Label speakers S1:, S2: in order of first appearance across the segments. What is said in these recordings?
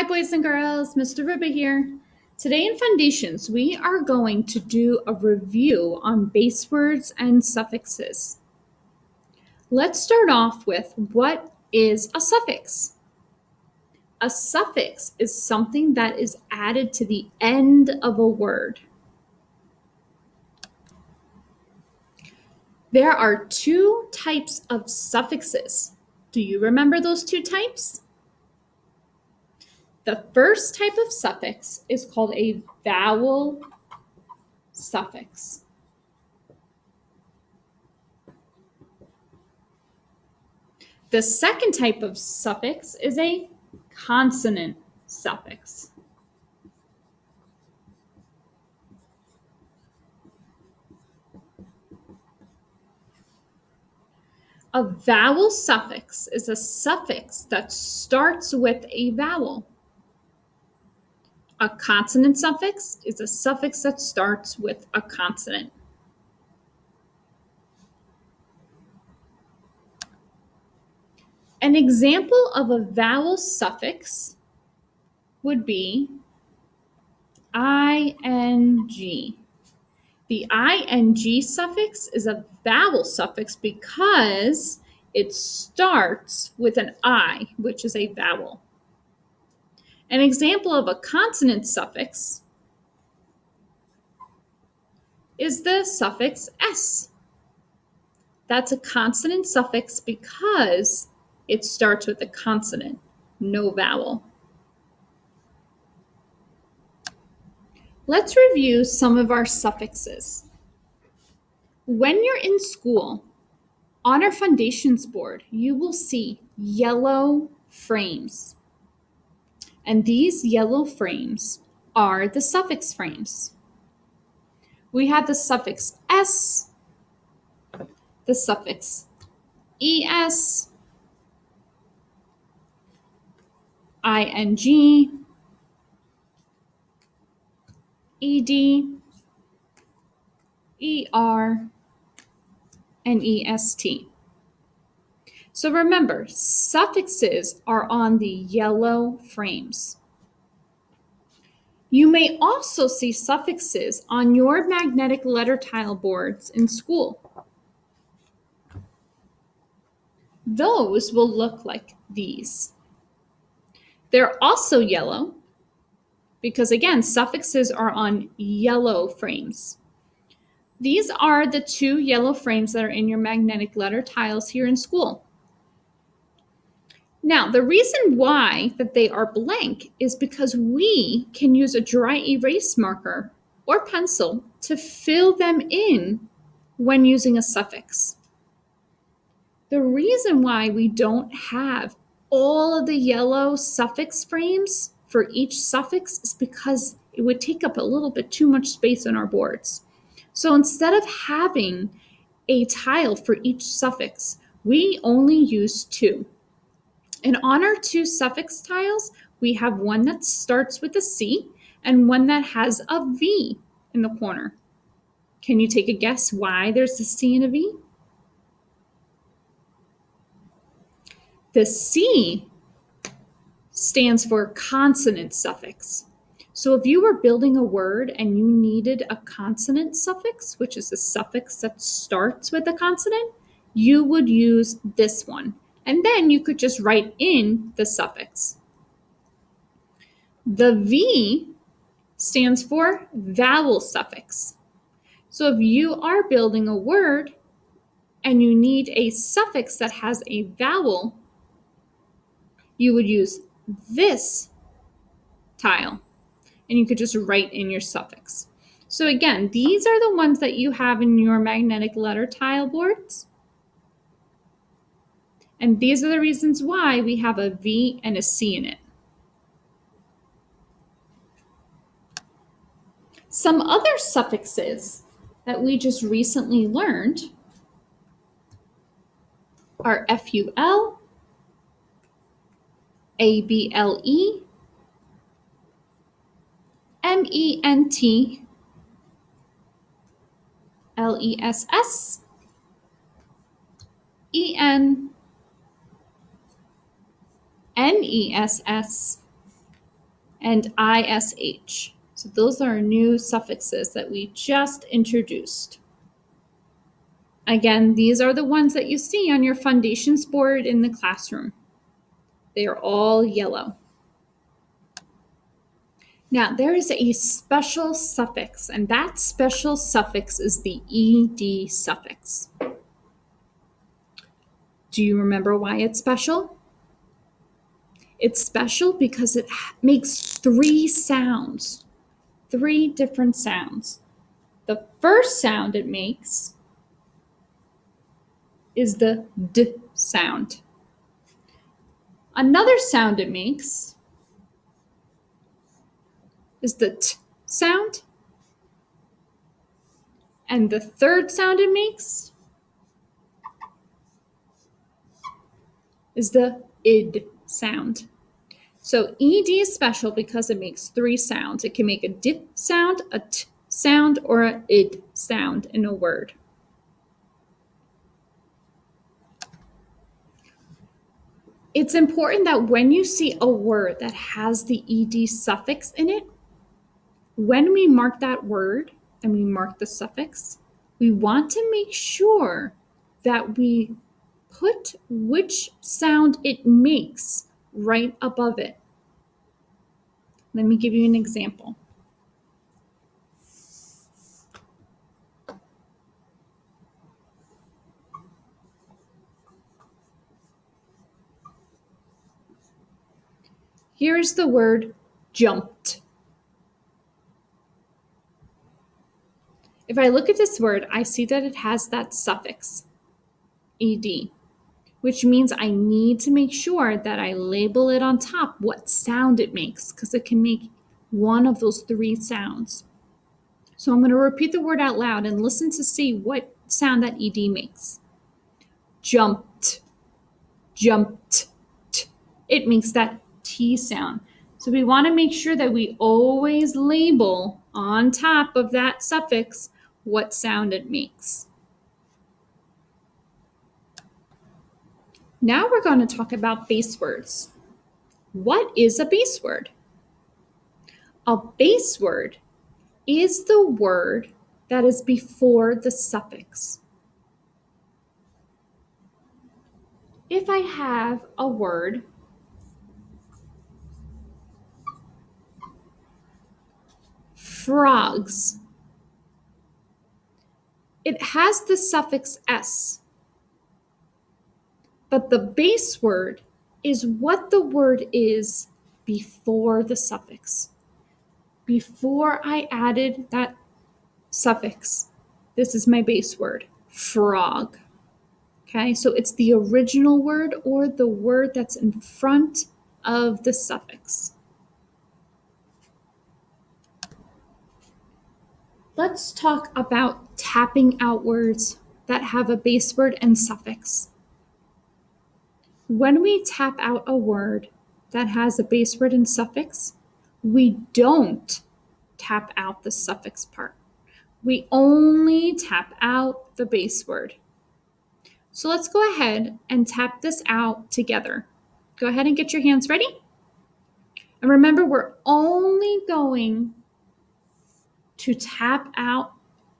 S1: boys and girls, Mr. Ruba here. Today in Foundations, we are going to do a review on base words and suffixes. Let's start off with what is a suffix? A suffix is something that is added to the end of a word. There are two types of suffixes. Do you remember those two types? The first type of suffix is called a vowel suffix. The second type of suffix is a consonant suffix. A vowel suffix is a suffix that starts with a vowel. A consonant suffix is a suffix that starts with a consonant. An example of a vowel suffix would be ing. The ing suffix is a vowel suffix because it starts with an I, which is a vowel. An example of a consonant suffix is the suffix s. That's a consonant suffix because it starts with a consonant, no vowel. Let's review some of our suffixes. When you're in school, on our Foundations board, you will see yellow frames. And these yellow frames are the suffix frames. We have the suffix s, the suffix es, ing, ed, er, and est. So remember, suffixes are on the yellow frames. You may also see suffixes on your magnetic letter tile boards in school. Those will look like these. They're also yellow because, again, suffixes are on yellow frames. These are the two yellow frames that are in your magnetic letter tiles here in school. Now, the reason why that they are blank is because we can use a dry erase marker or pencil to fill them in when using a suffix. The reason why we don't have all of the yellow suffix frames for each suffix is because it would take up a little bit too much space on our boards. So instead of having a tile for each suffix, we only use two. And on our two suffix tiles, we have one that starts with a C and one that has a V in the corner. Can you take a guess why there's a C and a V? The C stands for consonant suffix. So if you were building a word and you needed a consonant suffix, which is a suffix that starts with a consonant, you would use this one. And then you could just write in the suffix. The V stands for vowel suffix. So if you are building a word and you need a suffix that has a vowel, you would use this tile and you could just write in your suffix. So again, these are the ones that you have in your magnetic letter tile boards. And these are the reasons why we have a V and a C in it. Some other suffixes that we just recently learned are FUL, ABLE, MENT, LESS, EN, NESS, and ISH. So those are new suffixes that we just introduced. Again, these are the ones that you see on your foundations board in the classroom. They are all yellow. Now, there is a special suffix, and that special suffix is the ED suffix. Do you remember why it's special? It's special because it makes 3 sounds, 3 different sounds. The first sound it makes is the D sound. Another sound it makes is the T sound. And the third sound it makes is the ID sound. So ED is special because it makes 3 sounds. It can make a D sound, a T sound, or an ID sound in a word. It's important that when you see a word that has the ED suffix in it, when we mark that word and we mark the suffix, we want to make sure that we put which sound it makes right above it. Let me give you an example. Here is the word jumped. If I look at this word, I see that it has that suffix, ed, which means I need to make sure that I label it on top what sound it makes, because it can make one of those 3 sounds. So I'm going to repeat the word out loud and listen to see what sound that ed makes. Jumped, jumped. It makes that T sound. So we want to make sure that we always label on top of that suffix what sound it makes. Now we're going to talk about base words. What is a base word? A base word is the word that is before the suffix. If I have a word frogs, it has the suffix s, but the base word is what the word is before the suffix. Before I added that suffix, this is my base word, frog. Okay, so it's the original word or the word that's in front of the suffix. Let's talk about tapping out words that have a base word and suffix. When we tap out a word that has a base word and suffix, we don't tap out the suffix part. We only tap out the base word. So let's go ahead and tap this out together. Go ahead and get your hands ready. And remember, we're only going to tap out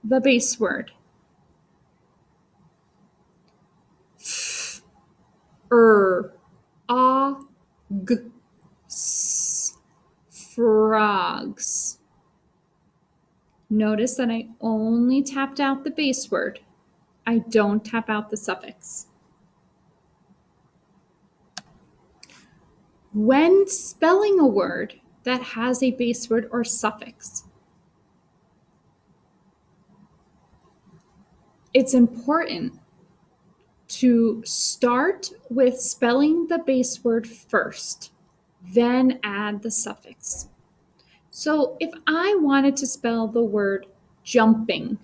S1: the base word. F, a, g, s, frogs. Notice that I only tapped out the base word. I don't tap out the suffix. When spelling a word that has a base word or suffix, it's important to start with spelling the base word first, then add the suffix. So if I wanted to spell the word jumping,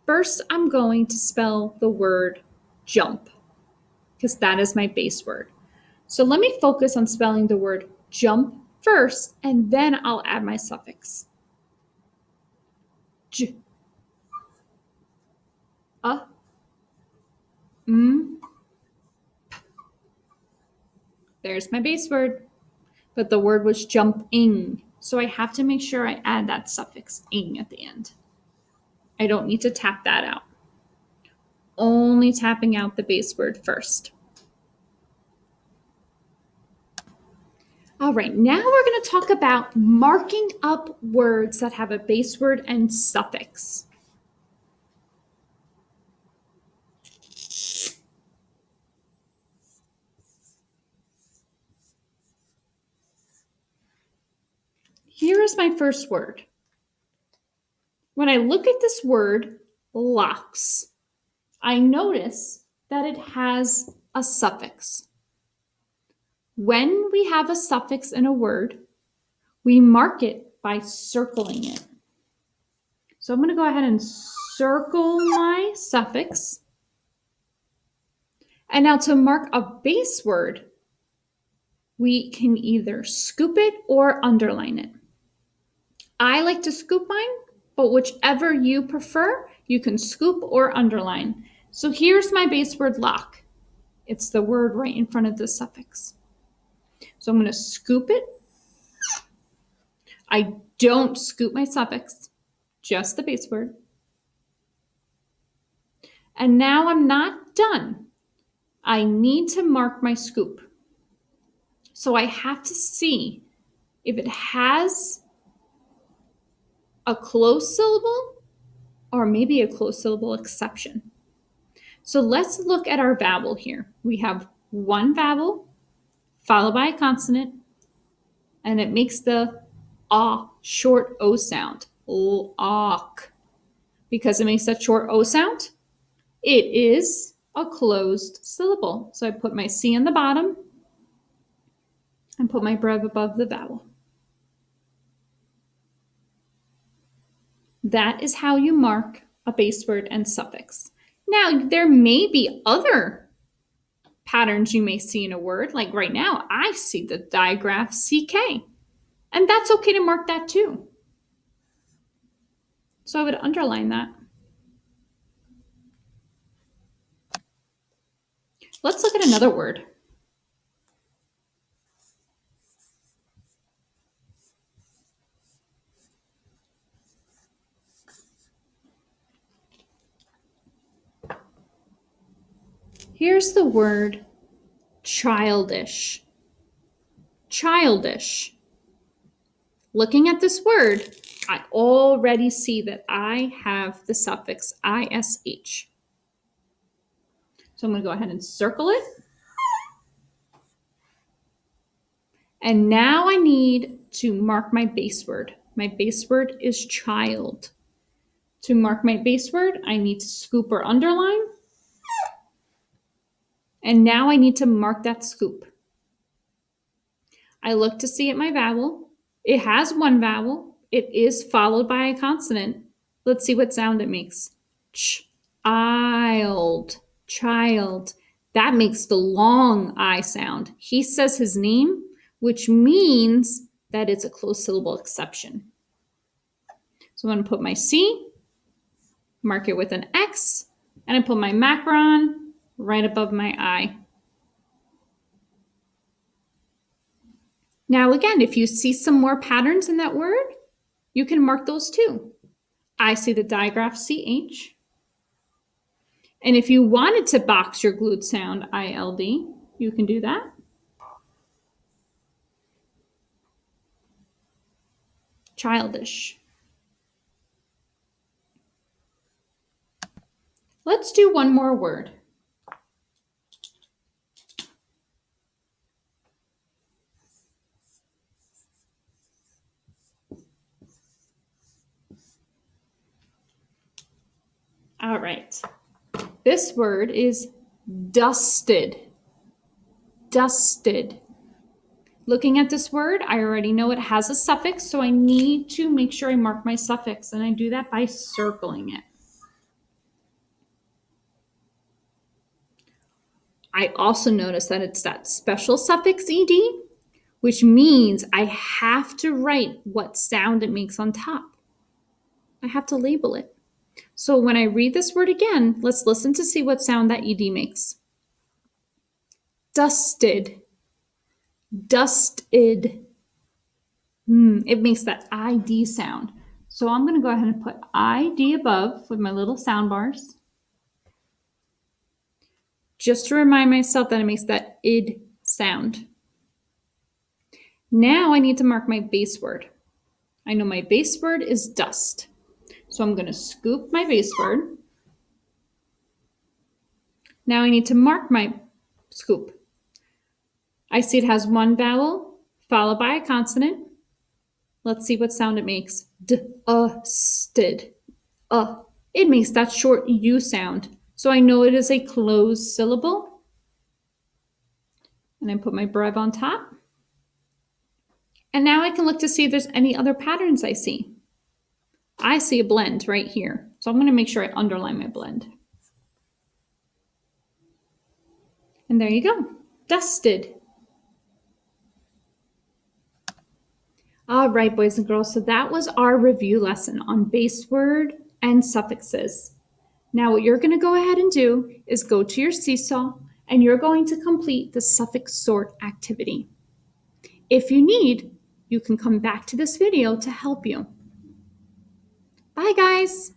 S1: first I'm going to spell the word jump, because that is my base word. So let me focus on spelling the word jump first, and then I'll add my suffix. J, a, m, p. There's my base word. but the word was jumping. So I have to make sure I add that suffix ing at the end. I don't need to tap that out. Only tapping out the base word first. All right, now we're going to talk about marking up words that have a base word and suffix. Here is my first word. When I look at this word, locks, I notice that it has a suffix. When we have a suffix in a word, we mark it by circling it. So I'm going to go ahead and circle my suffix. And now to mark a base word, we can either scoop it or underline it. I like to scoop mine, but whichever you prefer, you can scoop or underline. So here's my base word lock. It's the word right in front of the suffix. So I'm going to scoop it. I don't scoop my suffix, just the base word. And now I'm not done. I need to mark my scoop. So I have to see if it has a closed syllable or maybe a closed syllable exception. So let's look at our vowel here. We have one vowel followed by a consonant, and it makes the ah short O sound. Lock. Because it makes that short O sound, it is a closed syllable. So I put my C on the bottom and put my brev above the vowel. That is how you mark a base word and suffix. Now, there may be other patterns you may see in a word. Like right now, I see the digraph CK. And that's okay to mark that too. So I would underline that. Let's look at another word. Here's the word childish. Childish. Looking at this word, I already see that I have the suffix ish. So I'm going to go ahead and circle it. And now I need to mark my base word. My base word is child. To mark my base word, I need to scoop or underline. And now I need to mark that scoop. I look to see at my vowel. It has one vowel. It is followed by a consonant. Let's see what sound it makes. Child. Child. That makes the long I sound. He says his name, which means that it's a closed syllable exception. So I'm going to put my C, mark it with an X, and I put my macron right above my I. Now again, if you see some more patterns in that word, you can mark those too. I see the digraph CH. And if you wanted to box your glued sound ILD, you can do that. Childish. Let's do one more word. All right. This word is dusted. Dusted. Looking at this word, I already know it has a suffix, so I need to make sure I mark my suffix, and I do that by circling it. I also notice that it's that special suffix ed, which means I have to write what sound it makes on top. I have to label it. So when I read this word again, let's listen to see what sound that ed makes. Dusted. Dusted. It makes that ID sound. So I'm going to go ahead and put ID above with my little sound bars. Just to remind myself that it makes that id sound. Now I need to mark my base word. I know my base word is dust. So I'm going to scoop my base word. Now I need to mark my scoop. I see it has one vowel followed by a consonant. Let's see what sound it makes. Dusted. It makes that short U sound. So I know it is a closed syllable. And I put my brev on top. And now I can look to see if there's any other patterns I see. I see a blend right here. So I'm going to make sure I underline my blend. And there you go. Dusted. All right, boys and girls. So that was our review lesson on base word and suffixes. Now what you're going to go ahead and do is go to your seesaw and you're going to complete the suffix sort activity. If you need, you can come back to this video to help you. Bye, guys.